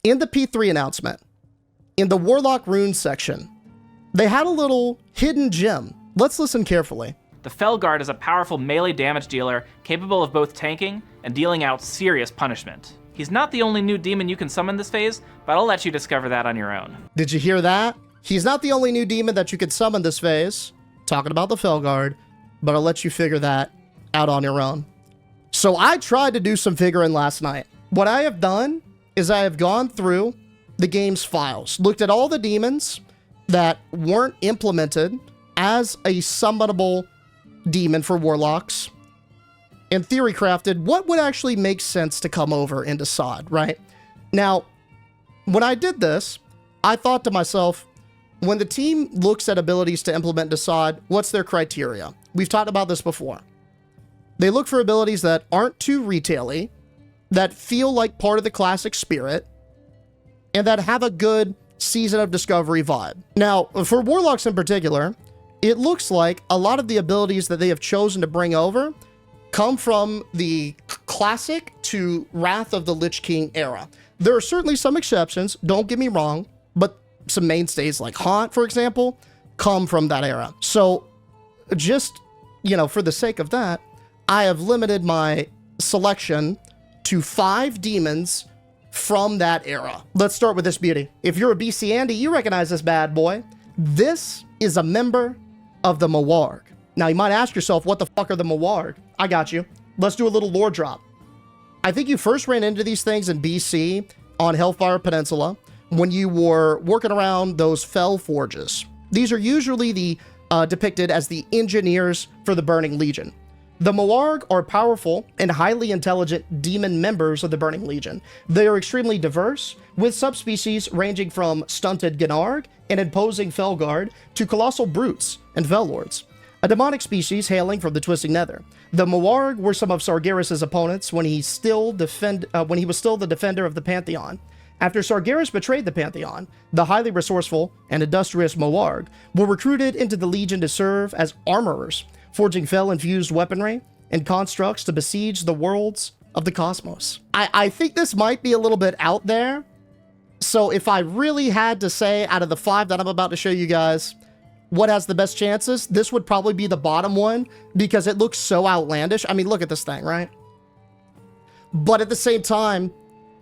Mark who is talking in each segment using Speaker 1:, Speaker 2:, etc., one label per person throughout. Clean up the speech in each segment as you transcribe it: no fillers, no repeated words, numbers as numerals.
Speaker 1: In the P3 announcement, in the Warlock rune section, they had a little hidden gem. Let's listen carefully.
Speaker 2: The Felguard is a powerful melee damage dealer capable of both tanking and dealing out serious punishment. He's not the only new demon you can summon this phase, but I'll let you discover that on your own.
Speaker 1: Did you hear that? He's not the only new demon that you could summon this phase. Talking about the Felguard, but I'll let you figure that out on your own. So I tried to do some figuring last night. What I have done is I have gone through the game's files, looked at all the demons that weren't implemented as a summonable demon for warlocks, and theorycrafted what would actually make sense to come over into SOD, right? Now, when I did this, I thought to myself, when the team looks at abilities to implement into SOD, what's their criteria? We've talked about this before. They look for abilities that aren't too retail-y, that feel like part of the classic spirit, and that have a good Season of Discovery vibe. Now, for warlocks in particular, it looks like a lot of the abilities that they have chosen to bring over come from the classic to Wrath of the Lich King era. There are certainly some exceptions, don't get me wrong, but some mainstays like Haunt, for example, come from that era. So just, for the sake of that, I have limited my selection to 5 demons from that era. Let's start with this beauty. If you're a BC Andy, you recognize this bad boy. This is a member of the Moar. Now, you might ask yourself, what the fuck are the Moar? I got you. Let's do a little lore drop. I think you first ran into these things in BC on Hellfire Peninsula when you were working around those fell forges. These are usually depicted as the engineers for the Burning Legion. The Moarg are powerful and highly intelligent demon members of the Burning Legion. They are extremely diverse, with subspecies ranging from stunted Gnarg and imposing Felguard to colossal brutes and Dreadlords, a demonic species hailing from the Twisting Nether. The Moarg were some of Sargeras' opponents when he was still the defender of the Pantheon. After Sargeras betrayed the Pantheon, the highly resourceful and industrious Moarg were recruited into the Legion to serve as armorers, forging fel-infused weaponry and constructs to besiege the worlds of the cosmos. I think this might be a little bit out there, so if I really had to say out of the 5 that I'm about to show you guys, what has the best chances, this would probably be the bottom one because it looks so outlandish. I mean, look at this thing, right? But at the same time,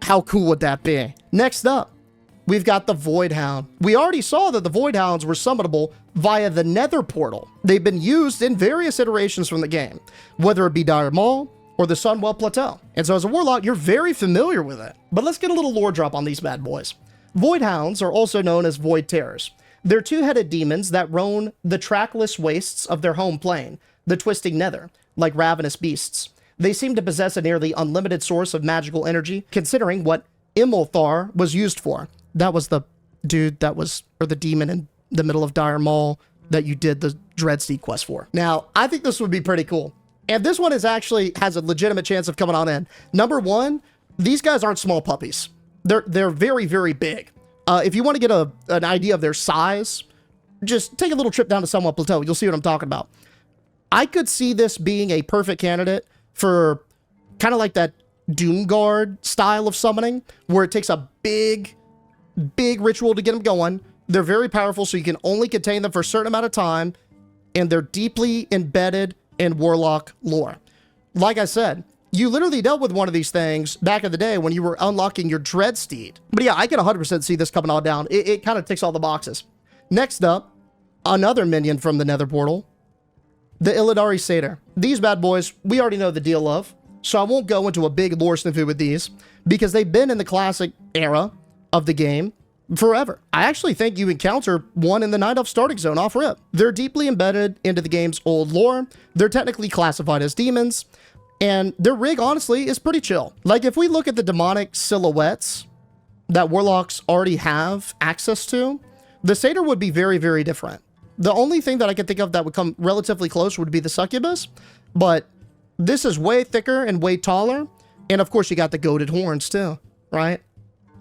Speaker 1: how cool would that be? Next up, we've got the Void Hound. We already saw that the Void Hounds were summonable via the Nether portal. They've been used in various iterations from the game, whether it be Dire Maul or the Sunwell Plateau. And so as a warlock, you're very familiar with it. But let's get a little lore drop on these bad boys. Void Hounds are also known as Void Terrors. They're 2-headed demons that roam the trackless wastes of their home plane, the Twisting Nether, like ravenous beasts. They seem to possess a nearly unlimited source of magical energy, considering what Imulthar was used for. That was the dude that was, or the demon in the middle of Dire Maul that you did the Dreadseed quest for. Now, I think this would be pretty cool. And this one has a legitimate chance of coming on in. Number one, these guys aren't small puppies. They're very, very big. If you want to get an idea of their size, just take a little trip down to Sunwell Plateau. You'll see what I'm talking about. I could see this being a perfect candidate for kind of like that Doomguard style of summoning, where it takes a big ritual to get them going. They're very powerful, so you can only contain them for a certain amount of time, and they're deeply embedded in Warlock lore. Like I said, you literally dealt with one of these things back in the day when you were unlocking your Dreadsteed. But yeah, I can 100% see this coming all down. It kind of ticks all the boxes. Next up, another minion from the Nether portal, the Idaris Satyr. These bad boys, we already know the deal of, so I won't go into a big lore snippet with these, because they've been in the classic era of the game forever. I actually think you encounter one in the Night Elf starting zone off rip. They're deeply embedded into the game's old lore. They're technically classified as demons, and their rig, honestly, is pretty chill. Like, if we look at the demonic silhouettes that warlocks already have access to, the Satyr would be very, very different. The only thing that I can think of that would come relatively close would be the Succubus, but this is way thicker and way taller, and of course you got the goated horns too, right?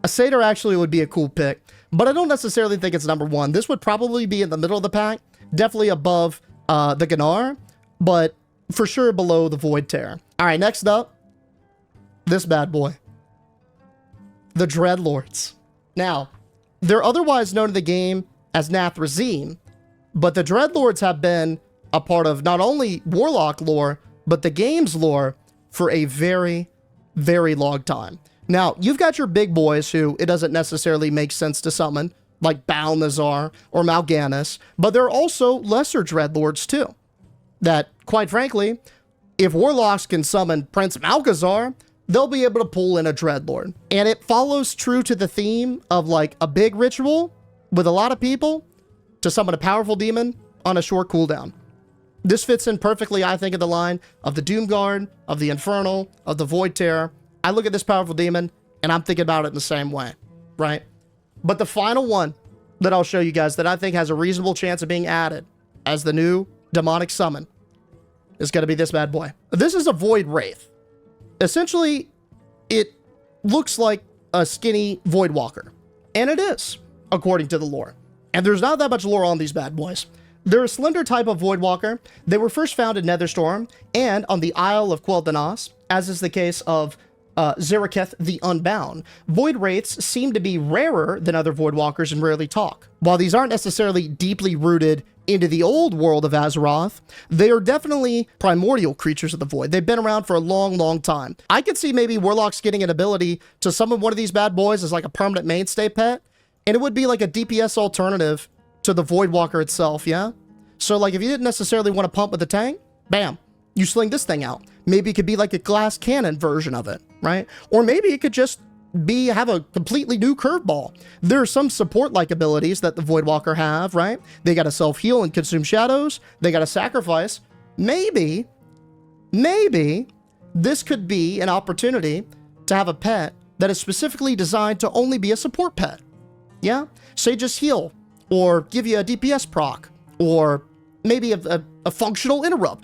Speaker 1: A Satyr actually would be a cool pick, but I don't necessarily think it's number one. This would probably be in the middle of the pack, definitely above the Gnar, but for sure below the Void Terror. All right, next up, this bad boy. the Dreadlords. Now, they're otherwise known in the game as Nathrazim, but the Dreadlords have been a part of not only Warlock lore, but the game's lore for a very, very long time. Now, you've got your big boys who it doesn't necessarily make sense to summon, like Balnazar or Mal'Ganis, but there are also lesser Dreadlords too. That, quite frankly, if Warlocks can summon Prince Mal'Gazar, they'll be able to pull in a Dreadlord. And it follows true to the theme of like a big ritual with a lot of people to summon a powerful demon on a short cooldown. This fits in perfectly, I think, in the line of the Doomguard, of the Infernal, of the Void Terror. I look at this powerful demon and I'm thinking about it in the same way, right? But the final one that I'll show you guys that I think has a reasonable chance of being added as the new demonic summon is going to be this bad boy. This is a Void Wraith. Essentially, it looks like a skinny Void Walker. And it is, according to the lore. And there's not that much lore on these bad boys. They're a slender type of Void Walker. They were first found in Netherstorm and on the Isle of Quel'Thanas, as is the case of Zaraketh the Unbound. Void Wraiths seem to be rarer than other Void Walkers and rarely talk. While these aren't necessarily deeply rooted into the old world of Azeroth, they are definitely primordial creatures of the Void. They've been around for a long, long time. I could see maybe Warlocks getting an ability to summon one of these bad boys as like a permanent mainstay pet, and it would be like a DPS alternative to the Void Walker itself, yeah? So like if you didn't necessarily want to pump with the tank, bam, you sling this thing out. Maybe it could be like a glass cannon version of it, right? Or maybe it could just have a completely new curveball. There are some support-like abilities that the Void Walker have, right? They got to self-heal and consume shadows. They got to sacrifice. Maybe this could be an opportunity to have a pet that is specifically designed to only be a support pet. Yeah? Say just heal, or give you a DPS proc, or maybe a functional interrupt.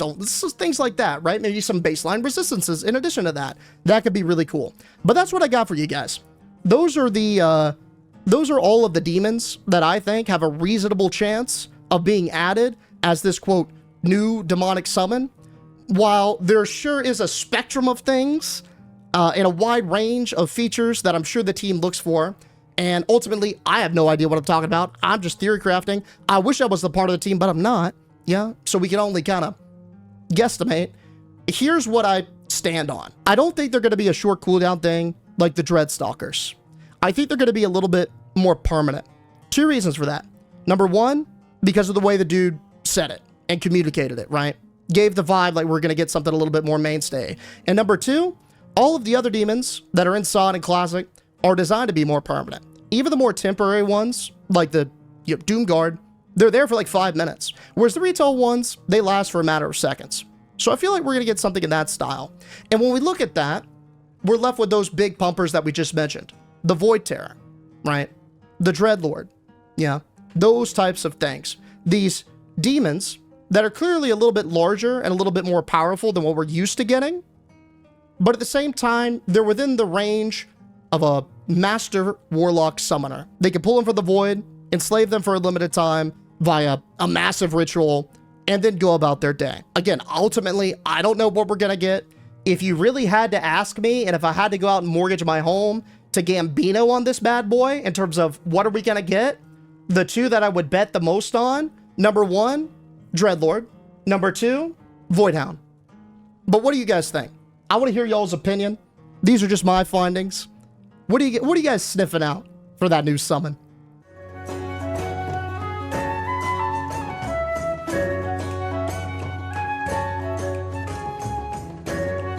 Speaker 1: Things like that, right? Maybe some baseline resistances in addition to that. That could be really cool. But that's what I got for you guys. Those are all of the demons that I think have a reasonable chance of being added as this, quote, new demonic summon. While there sure is a spectrum of things and a wide range of features that I'm sure the team looks for, and ultimately, I have no idea what I'm talking about. I'm just theory crafting. I wish I was the part of the team, but I'm not. Yeah, so we can only kind of guesstimate. Here's what I stand on. I don't think they're going to be a short cooldown thing like the Dreadstalkers. I think they're going to be a little bit more permanent. Two reasons for that. Number one, because of the way the dude said it and communicated it, right? Gave the vibe like we're going to get something a little bit more mainstay. And number two, all of the other demons that are in Sod and Classic are designed to be more permanent. Even the more temporary ones, like the Doomguard, they're there for like 5 minutes. Whereas the retail ones, they last for a matter of seconds. So I feel like we're going to get something in that style. And when we look at that, we're left with those big pumpers that we just mentioned. The Void Terror, right? The Dreadlord, yeah. Those types of things. These demons that are clearly a little bit larger and a little bit more powerful than what we're used to getting. But at the same time, they're within the range of a master warlock summoner. They can pull them from the void, enslave them for a limited time via a massive ritual, and then go about their day. Again, ultimately, I don't know what we're gonna get. If you really had to ask me, and if I had to go out and mortgage my home to Gambino on this bad boy in terms of what are we gonna get, the two that I would bet the most on, number one, Dreadlord. Number two, Voidhound. But what do you guys think? I want to hear y'all's opinion. These are just my findings. What are you guys sniffing out for that new summon?